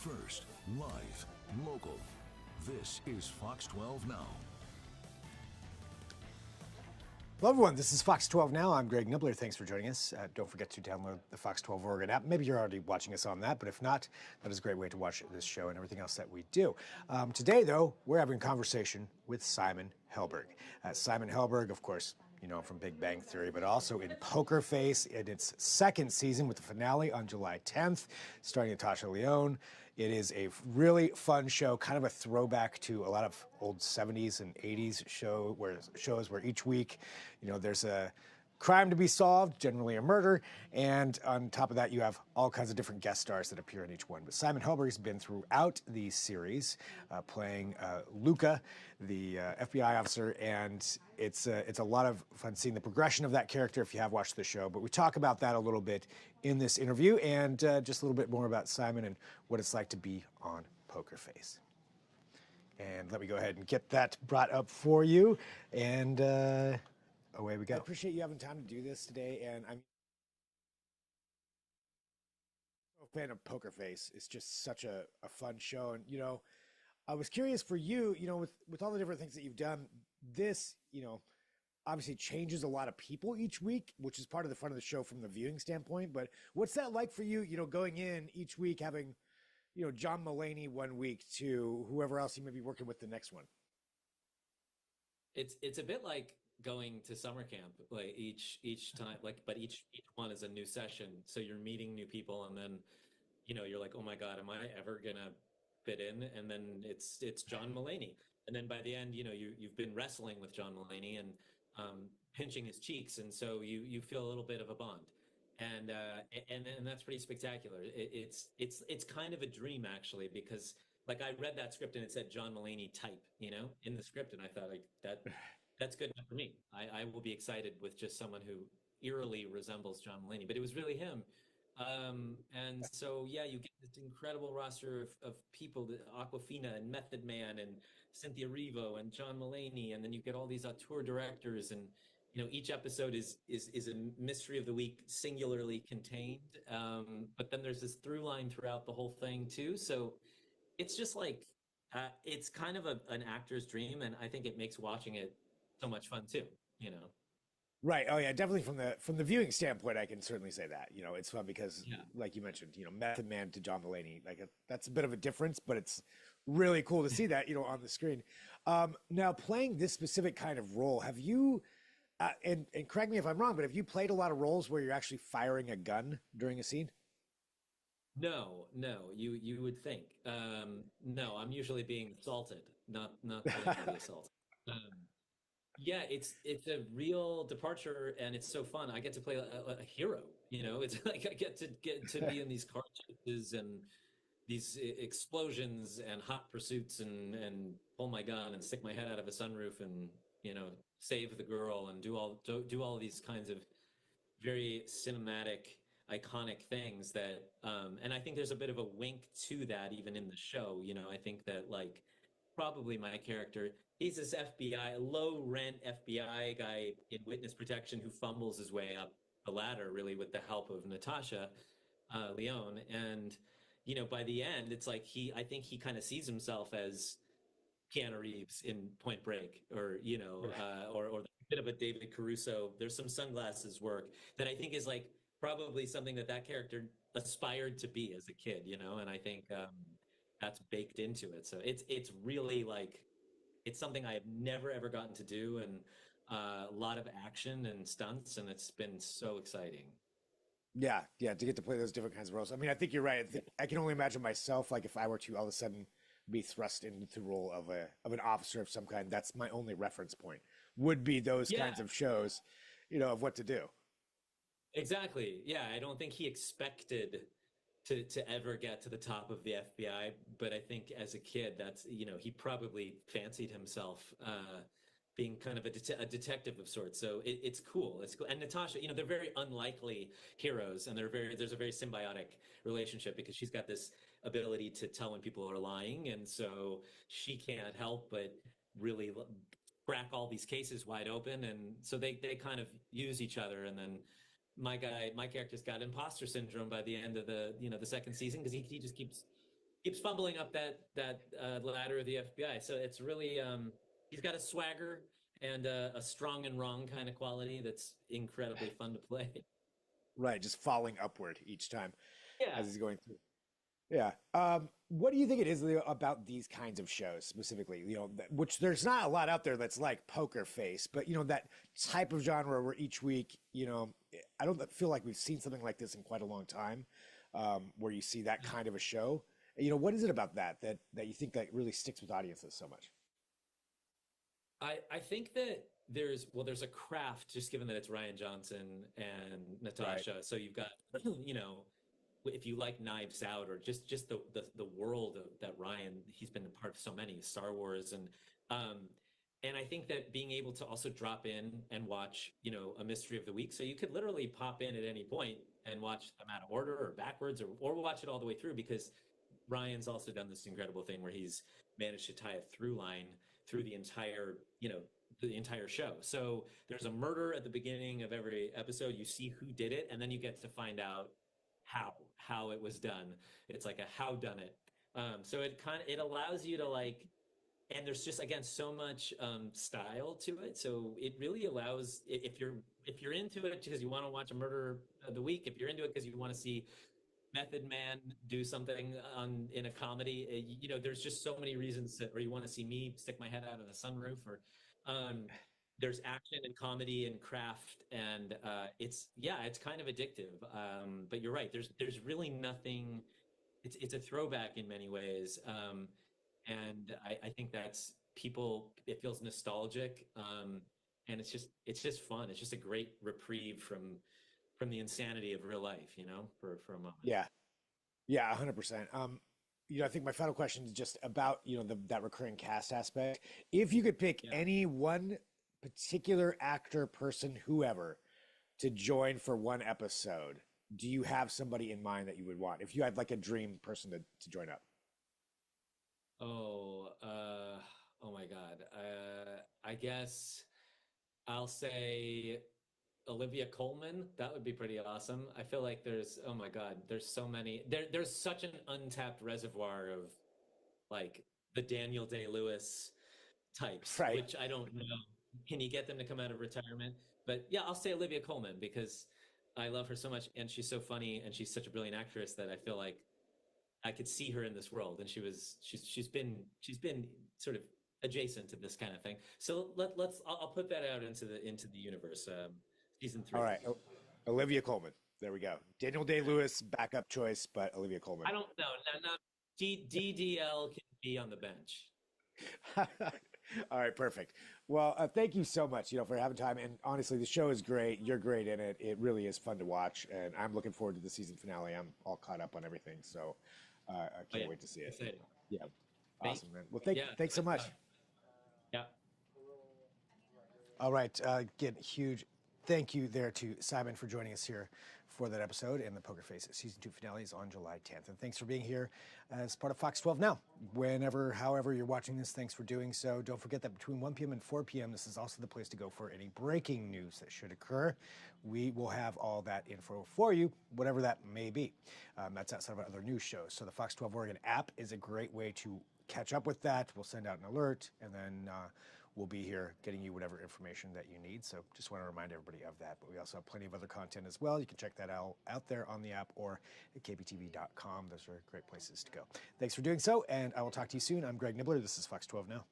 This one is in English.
first, live, local. This is Fox 12 Now. Hello, everyone. This is Fox 12 Now. I'm Greg Nibbler. Thanks for joining us. Don't forget to download the Fox 12 Oregon app. Maybe you're already watching us on that, but if not, that is a great way to watch this show and everything else that we do. Today, though, we're having a conversation with Simon Helberg. Simon Helberg, of course, you know him from Big Bang Theory, but also in Poker Face in its second season with the finale on July 10th, starring Natasha Lyonne. It is a really fun show, kind of a throwback to a lot of old 70s and 80s shows where each week, you know, there's a crime to be solved, generally a murder, and on top of that, you have all kinds of different guest stars that appear in each one. But Simon Helberg has been throughout the series, playing Luca, the FBI officer, and it's a lot of fun seeing the progression of that character if you have watched the show. But we talk about that a little bit in this interview, and just a little bit more about Simon and what it's like to be on Poker Face. And let me go ahead and get that brought up for you, and away we go. I appreciate you having time to do this today, and I'm a fan of Poker Face. It's just such a fun show, and you know, I was curious for you, you know, with all the different things that you've done, this, you know, obviously changes a lot of people each week, which is part of the fun of the show from the viewing standpoint. But what's that like for you, you know, going in each week, having, you know, John Mulaney one week to whoever else you may be working with the next one? It's a bit like going to summer camp, like each time, like, but each one is a new session, so you're meeting new people, and then, you know, you're like, oh my god, am I ever gonna fit in? And then it's John Mulaney, and then by the end, you know, you've been wrestling with John Mulaney and pinching his cheeks, and so you feel a little bit of a bond, and that's pretty spectacular. It's kind of a dream, actually, because like I read that script and it said John Mulaney type, you know, in the script, and I thought, like, that's good enough for me. I will be excited with just someone who eerily resembles John Mulaney, but it was really him. And so, yeah, you get this incredible roster of people, Aquafina and Method Man and Cynthia Erivo and John Mulaney, and then you get all these auteur directors, and you know, each episode is a mystery of the week, singularly contained. But then there's this through line throughout the whole thing too. So it's just like it's kind of an actor's dream, and I think it makes watching it so much fun too. You know. Right. Oh yeah, definitely from the viewing standpoint, I can certainly say that. You know, it's fun because, Yeah. like you mentioned, you know, Method Man to John Mulaney, that's a bit of a difference, but it's really cool to see that, you know, on the screen. Now, playing this specific kind of role, have you? And correct me if I'm wrong, but have you played a lot of roles where you're actually firing a gun during a scene? No, you would think. No, I'm usually being assaulted, not going to be assaulted. Um, yeah, it's a real departure, and it's so fun. I get to play a hero. You know, it's like I get to be in these car chases and these explosions and hot pursuits and pull my gun and stick my head out of a sunroof and, you know, save the girl and do all of these kinds of very cinematic, iconic things that, and I think there's a bit of a wink to that even in the show. You know, I think that, like, probably my character, he's this FBI, low rent FBI guy in witness protection who fumbles his way up the ladder, really, with the help of Natasha Lyonne. And, you know, by the end, it's like I think he kind of sees himself as Keanu Reeves in Point Break, or you know, or a bit of a David Caruso. There's some sunglasses work that I think is like probably something that character aspired to be as a kid, you know, and I think that's baked into it. So it's really like it's something I have never ever gotten to do, and a lot of action and stunts, and it's been so exciting. Yeah, yeah, to get to play those different kinds of roles. I mean, I think you're right. I can only imagine myself, like if I were to all of a sudden be thrust into the role of an officer of some kind, that's my only reference point. Would be those Yeah, kinds of shows, you know, of what to do. exactly. Yeah, I don't think he expected to ever get to the top of the FBI, but I think as a kid, that's, you know, he probably fancied himself being kind of a detective of sorts. So it's cool. It's cool. And Natasha, you know, they're very unlikely heroes, and there's a very symbiotic relationship because she's got this ability to tell when people are lying, and so she can't help but really crack all these cases wide open, and so they kind of use each other. And then my character's got imposter syndrome by the end of the, you know, the second season because he just keeps keeps fumbling up that ladder of the FBI. So it's really he's got a swagger and a strong and wrong kind of quality that's incredibly fun to play. Right, just falling upward each time Yeah. as he's going through. Yeah. What do you think it is about these kinds of shows specifically? Which there's not a lot out there that's like Poker Face, but that type of genre where each week, I don't feel like we've seen something like this in quite a long time, where you see that kind of a show. What is it about that you think that really sticks with audiences so much? I think that there's a craft just given that it's Ryan Johnson and Natasha. Right. So you've got if you like Knives Out or just the world of that Ryan, he's been a part of so many Star Wars um and I think that being able to also drop in and watch, a mystery of the week. So you could literally pop in at any point and watch them out of order or backwards or watch it all the way through because Ryan's also done this incredible thing where he's managed to tie a through line through the entire show. So there's a murder at the beginning of every episode. You see who did it, and then you get to find out how it was done. It's like a how done it. So it allows you to and there's just again so much style to it. So it really allows if you're into it because you want to watch a murder of the week, if you're into it because you want to see Method Man do something in a comedy. There's just so many reasons or you want to see me stick my head out of the sunroof, or there's action and comedy and craft, and it's kind of addictive. But you're right. There's really nothing. It's a throwback in many ways, and I think that's people. It feels nostalgic, and it's just fun. It's just a great reprieve from the insanity of real life, for a moment. Yeah. Yeah, 100%. I think my final question is just about, that recurring cast aspect. If you could pick Yeah. any one particular actor, person, whoever, to join for one episode, do you have somebody in mind that you would want? If you had like a dream person to join up? Oh my God. I guess I'll say Olivia Colman. That would be pretty awesome. I feel like oh my God, there's so many. There's such an untapped reservoir of like the Daniel Day-Lewis types, Right. which I don't know. Can you get them to come out of retirement? But yeah, I'll say Olivia Colman because I love her so much and she's so funny and she's such a brilliant actress that I feel like I could see her in this world, and she's been sort of adjacent to this kind of thing. So I'll put that out into the universe. Season All 3. right. Olivia Colman. There we go. Daniel Day-Lewis, backup choice, but Olivia Colman. I don't know. Not DDL can be on the bench. All right, perfect. Well, thank you so much, for having time. And honestly, the show is great. You're great in it. It really is fun to watch, and I'm looking forward to the season finale. I'm all caught up on everything, so I can't wait to see it. Exciting. Yeah, awesome, man. Well, Yeah, thanks so much. Yeah. All right, again, huge thank you there to Simon for joining us here for that episode, and the Poker Face season 2 finale is on July 10th. And thanks for being here as part of Fox 12 Now. Whenever, however you're watching this, thanks for doing so. Don't forget that between 1 p.m. and 4 p.m., this is also the place to go for any breaking news that should occur. We will have all that info for you, whatever that may be. That's outside of our other news shows. So the Fox 12 Oregon app is a great way to catch up with that. We'll send out an alert, and then we'll be here getting you whatever information that you need. So just want to remind everybody of that. But we also have plenty of other content as well. You can check that out there on the app or at kptv.com. Those are great places to go. Thanks for doing so, and I will talk to you soon. I'm Greg Nibbler. This is Fox 12 Now.